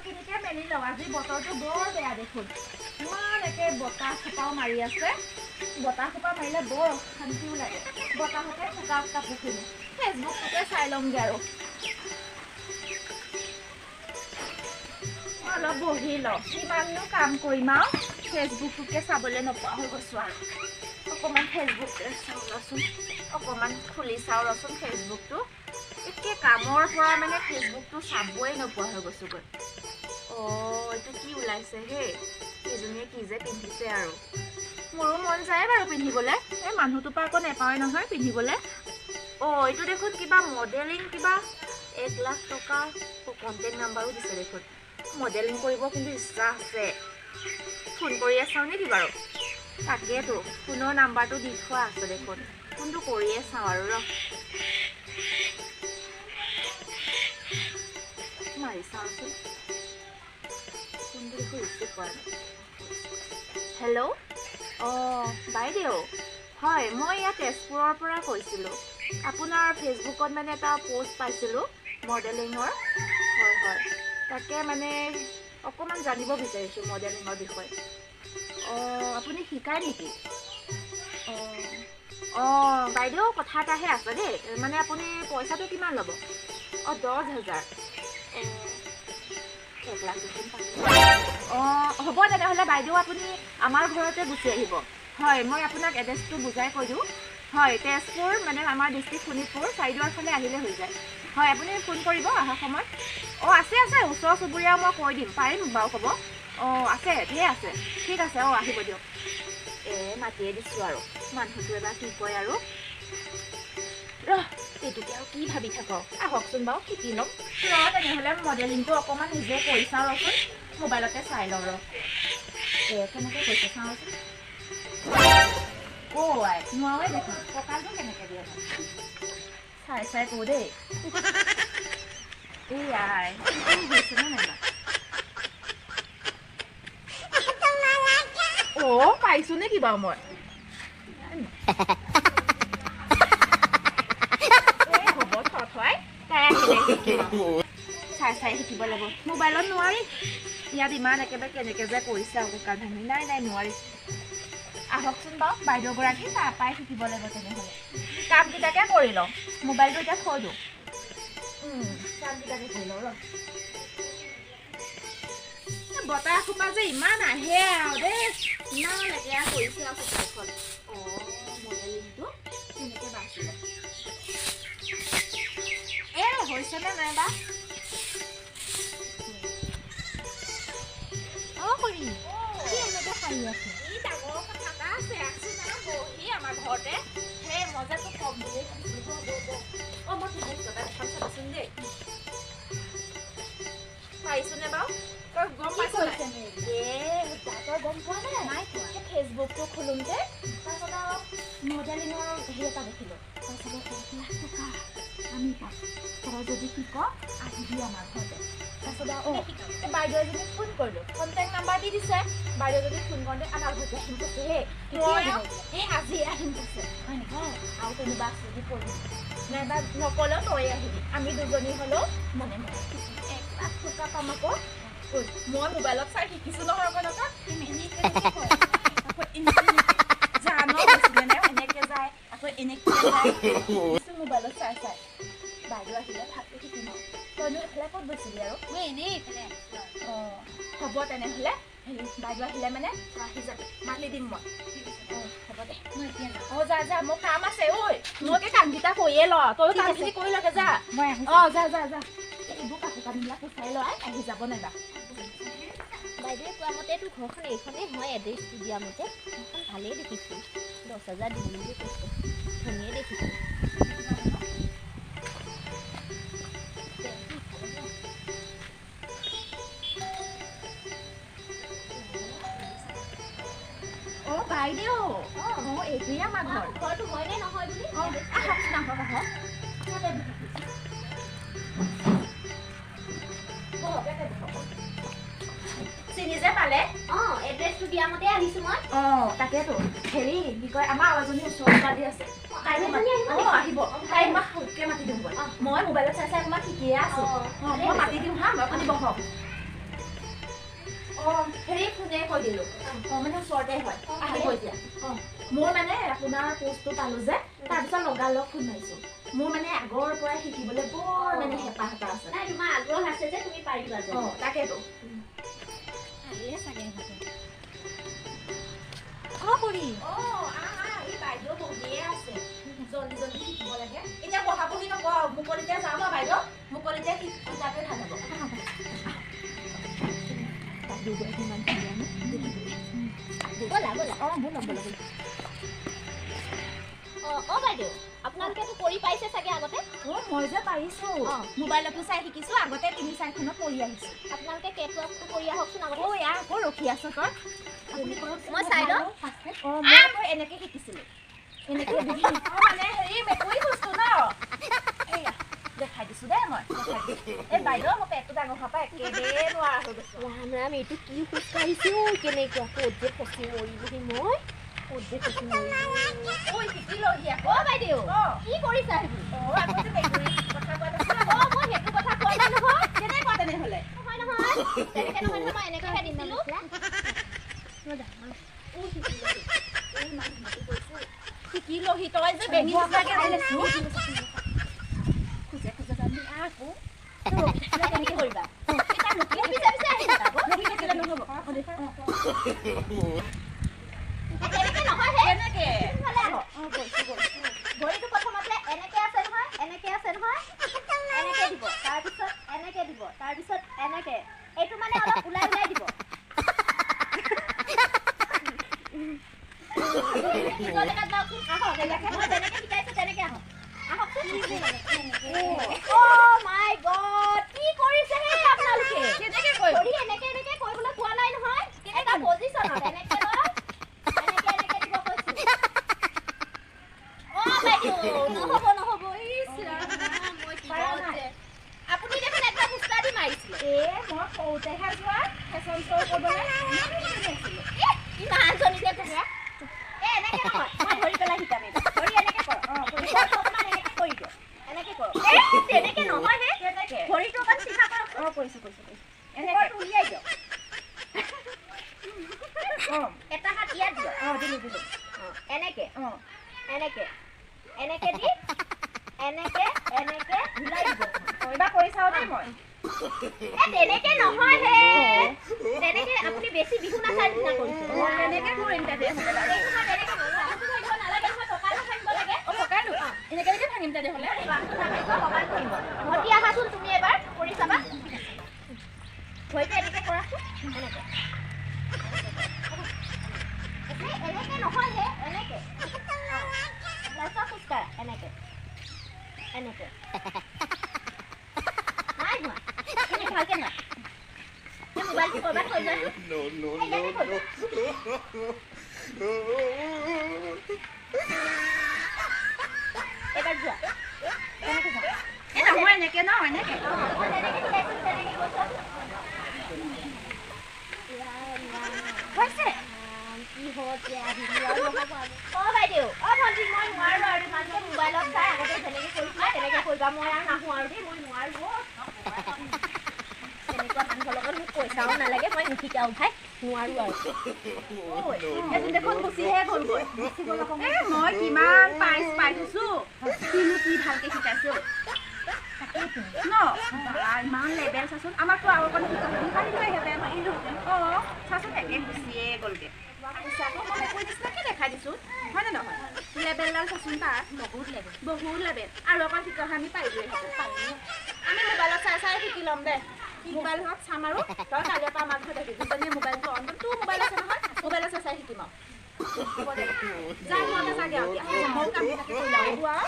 কাপোৰখিনিকে মেলি লওঁ আজি বতৰটো বৰ বেয়া দেখোন ইমান একে বতাহ খোপাও মাৰি আছে বতাহ খোপা মাৰিলে বৰ অশান্তিও লাগে বতাহতে শুকাওক কাপোৰখিনি ফেচবুকটোকে চাই লওঁগৈ আৰু অলপ বহি লওঁ কিমাননো কাম কৰিম আৰু ফেচবুকটোকে চাবলৈ নোপোৱা হৈ গৈছোঁ আৰু অকণমান ফেচবুকটোকে চাওঁ ৰচোন অকণমান খুলি চাওঁ ৰচোন ফেচবুকটো এতিয়া কামৰ পৰা মানে ফেচবুকটো চাবই নোপোৱা হৈ গৈছোগৈ এইটো কি ওলাইছে হেই সেইজনীয়ে কি যে পিন্ধিছে আৰু মোৰো মন যায় বাৰু পিন্ধিবলৈ এই মানুহটোৰ পৰা আকৌ নেপাওঁৱে নহয় পিন্ধিবলৈ এইটো দেখোন কিবা মডেলিং কিবা 1 লাখ টকা কণ্টেক্ট নাম্বাৰো দিছে দেখোন মডেলিং কৰিব কিন্তু ইচ্ছা আছে ফোন কৰিয়ে চাওঁ নেকি বাৰু তাকেতো ফোনৰ নাম্বাৰটো দি থোৱা আছে দেখোন ফোনটো কৰিয়ে চাওঁ আৰু মাৰি চাওঁচোন ফোনটো দেখোন ৰিচিভ কৰা নাই হেল্ল' বাইদেউ হয় মই ইয়াত তেজপুৰৰ পৰা কৈছিলোঁ আপোনাৰ ফেচবুকত মানে এটা পষ্ট পাইছিলোঁ মডেলিঙৰ হয় তাকে মানে অকণমান জানিব বিচাৰিছোঁ মডেলিঙৰ বিষয়ে আপুনি শিকায় নেকি বাইদেউ কথা এটাহে আছে দেই মানে আপুনি পইচাটো কিমান ল'ব 10,000 হ'ব তেনেহ'লে বাইদেউ আপুনি আমাৰ ঘৰতে গুচি আহিব হয় মই আপোনাক এড্ৰেছটো বুজাই কৈ দিওঁ হয় তেজপুৰ মানে আমাৰ ডিষ্ট্ৰিক্ট শোণিতপুৰ চাইডৰ ফালে আহিলে হৈ যায় হয় আপুনি ফোন কৰিব অহা সময়ত আছে ওচৰ চুবুৰীয়া মই কৈ দিম পাৰিম বাৰু হ'ব আছে ধেৰ আছে ঠিক আছে আহিব দিয়ক মাতিয়ে দিছোঁ আৰু মানুহটো এবাৰ কি কয় আৰু এইটোকে আৰু কি ভাবি থাকক আহকচোন বাৰু শিকি ল'ম তেনেহ'লে মডেলিংটো অকণমান নিজে কৰি চাওঁ ৰচোন মোবাইলতে চাই লওঁ কেনেকৈ কৈছে চাওঁচোন নোৱাৰে দেখোন কঁকালটো কেনেকৈ দিয়ে চাই কওঁ দেই হৈছেনে নাইবা পাইছোঁ নেকি বাৰু মই চাই শিকিব লাগিব মোবাইলত নোৱাৰি ইয়াত ইমান একেবাৰে কেনেকৈ যে কৰিছে আকৌ কাম ভাঙি নাই নোৱাৰি আহকচোন বাৰু বাইদেউগৰাকী তাৰপৰাই শিকিব লাগিব তেনেহ'লে কামকেইটাকে কৰি লওঁ মোবাইলটো এতিয়া থৈ দিওঁ কামকেইটাকে কৰি লওঁ বতাহ সোপা যে ইমান আহে আৰু দেই ইমান লেতেৰা কৰিছে আৰু চোতালখন মডেলিংটো তেনেকৈ বাছিলে হৈছেনে নাইবা কৰি কি এনেকৈ খাই আছে ই ডাঙৰ কথা এটা আছে বহি আমাৰ ঘৰতে সেই মজাটো কম বুলি মই ঠিক এখন চাবচোন দেই পাইছোনে বাৰু তই গম পাইছ তই গম পোৱা নাই ফেচবুকটো খোলোঁতে তাৰপিছত আৰু মডেলিঙৰ হেৰি এটা দেখিলোঁ তাৰপিছত আমি পাম তই যদি শিক আহিবি আমাৰ ঘৰতে তাৰপিছত বাইদেউ এজনী ফোন কৰিলোঁ কণ্টেক্ট নাম্বাৰ দি দিছে বাইদেউ যদি ফোন কৰোঁতে আমাৰ ঘৰতে আহিম কৈছে আজি আহিম কৈছে হয় নহয় আৰু কোনোবা আছে যদি পঢ়িম নাইবা নকলেও তই আহিবি আমি দুজনী হ'লেও মানে 1 লাখ টকা পাম আকৌ মই মোবাইলত চাই শিকিছোঁ নহয় আকৌ এনেকৈ যায় আকৌ এনেকৈ যায় মোবাইলত চাই বাইদেউ আহিলে ভালকৈ শিকিম আৰু তইনো এইফালে ক'ত গৈছিলি আৰু মই এনেই এইফালে হ'ব তেনেহ'লে বাইদেউ আহিলে মানে আহি যাবি মাতি দিম মই হ'ব দে মই এতিয়া যা মোৰ কাম আছে মই কামকেইটা কৰিয়ে ল তইও কামখিনি কৰি লগে যা মই যা এইবোৰ কাপোৰ কানিবিলাক চাই লয় আহি যাব নাইবা বাইদেৱে কোৱা মতেতো ঘৰখন এইখনেই হয় এড্ৰেছটো দিয়া মতে ঘৰখন ভালেই দেখিছোঁ 10,000 দিম বুলি কৈছে ধুনীয়াই দেখিছোঁ বাইদেউ এইটোৱে আমাৰ ঘৰটো হয়নে নহয় বুলি চিনি যে পালে এড্ৰেছটো দিয়া মতে আহিছোঁ মই তাকেতো হেৰি কি কয় আমাৰ এজনী ওচৰৰ ছোৱালী আছে আহিব তাই মই সৰুকৈ মাতি দিওঁ মই মোবাইলত চাই অকণমান শিকিয়ে আছোঁ মই মাতি দিওঁ হা আপুনি বহক হেৰি ফোনে কৈ দিলোঁ মানে ওচৰতে হয় আহি কৈ দিয়া মোৰ মানে আপোনাৰ পোষ্টটো পালোঁ যে তাৰপিছত লগালগ ফোন মাৰিছোঁ মোৰ মানে আগৰ পৰাই শিকিবলৈ বৰ মানে হেঁপাহ এটা আছে নাই তোমাৰ আগ্ৰহ আছে যে তুমি পাৰিবা যে তাকেতো আহিলে চাগে ইহঁতে খুৰী এই বাইদেউ বহিয়ে আছে জলদি জলদি শিকিব লাগে এতিয়া পঢ়া পঢ়ি নকওঁ মুকলিতে যাম আৰু বাইদেউ মুকলিতে শিকাটোৱে ভাল হ'ব বাইদেউ আপোনালোকেতো কৰি পাইছে চাগে আগতে মই যে পাৰিছোঁ মোবাইলতো চাই শিকিছোঁ আগতে ৩-৪খনত পঢ়ি আহিছোঁ আপোনালোকে কেটৱাকটো কৰি আহকচোন আগতে আকৌ ৰখি আছোঁ তই মই চাই লওঁ মই এনেকৈ শিকিছিলোঁ এনেকৈ মানে হেৰি মেকুৰী বস্তু ন এয়া দেখাই দিছোঁ দেই মই এই বাইদেউ মই পেটটো ডাঙৰ হোৱাৰ পৰা একেবাৰে নোৱাৰা হৈ গৈছোঁ ৰাম ৰাম এইটো কি খোজকাঢ়িছোঁ কেনেকুৱা ক'ত যে ফচি মৰিলোহি মই ক'ত যে ফচি মৰিলোঁ শিকি লহি আকৌ বাইদেউ কি কৰিছা সেইবোৰ আগতে মেকুৰী কথা কোৱা নাছিলা মই সেইটো কথা কোৱা নাই নহয় কেনেকুৱা তেনেহ'লে নহয় নহয় তেনেকৈ নহয় মই এনেকৈহে দিছিলোঁ শিকি লহি তই যে বেঙি নিচিনাকৈ আহি লৈছোঁ খোজে খোজে যাবি আকৌ কেনেকৈ কৰিবা নহ'ব তেনেকৈ নহয় হে কেনেকৈ ভৰিটো প্ৰথমতে এনেকৈ আছে নহয় এনেকৈ আছে নহয় এনেকৈ দিব তাৰপিছত এনেকৈ দিব তাৰপিছত এনেকৈ এইটো মানে অলপ ওলাই ওলাই দিব এটা হাত ইয়াত দিওঁ দিলোঁ এনেকৈ এনেকৈ এনেকৈ দি এনেকৈ এনেকৈ ঘূৰাই দিব এইবাৰ কৰি চাওঁ দেই মই তেনেকৈ নহয় হে তেনেকৈ আপুনি বেছি বিহু নাচাৰ নিচিনা কৰিছে তেনেকৈ কৰিম তেনেহ'লে এনেকৈ ভাঙিম তেনেহ'লে ভৰ্তি আহাচোন তুমি এবাৰ কৰি চাবা ভৰিটো এনেকৈ কৰাচোন এনেকৈ এনেকৈ নহয় হে এনেকৈ খোজকাঢ়া এনেকৈ এনেকৈ নাই হোৱা ভালকৈ নহয় মোবাইলটো ক'ৰবাত থৈ যোৱাচোন এবাৰ যোৱা এনেকৈ যোৱা নহয় এনেকৈ ন এনেকৈ হৈছে বাইদেউ ভণ্টি মই নোৱাৰো আৰু তোমালোকে মোবাইলত চাই আগতে যেনেকৈ কৰিছিলা তেনেকৈ কৰিবা মই আৰু নাহোঁ আৰু দেই মই নোৱাৰো তেনেকুৱা মানুহৰ লগত মোক পইচাও নালাগে মই নিশিকাও ভাই নোৱাৰো আৰু এদিন দেখোন গুচিহে গ'লগৈ মই কিমান পাই থৈছোঁ কিনো কি ভালকৈ শিকাইছোঁ ন ইমান লেবেল চাচোন আমাকতো আৰু অকণ শিকাইহেঁতেন চাচোন একে গুচিয়ে গ'লগৈ নিচিনাকৈ দেখাই দিছোঁ হয়নে নহয় লেবেলডাল চাচোন তাৰ বহুত লেবেল আৰু অকণ শিকাওঁ আমি পাৰিলোঁহেঁতেন আমি মোবাইলত চাই চাই শিকি ল'ম দে মোবাইলত চাম আৰু তই কাইলৈৰ পৰা আমাৰ ঘৰত আহিবি দুজনীয়ে মোবাইলটো অন তোৰ মোবাইল আছে নহয় মোবাইলত চাই চাই শিকিম আৰু যাই মতে চাগে আৰু মোৰ কাম কৰি ল'ব আৰু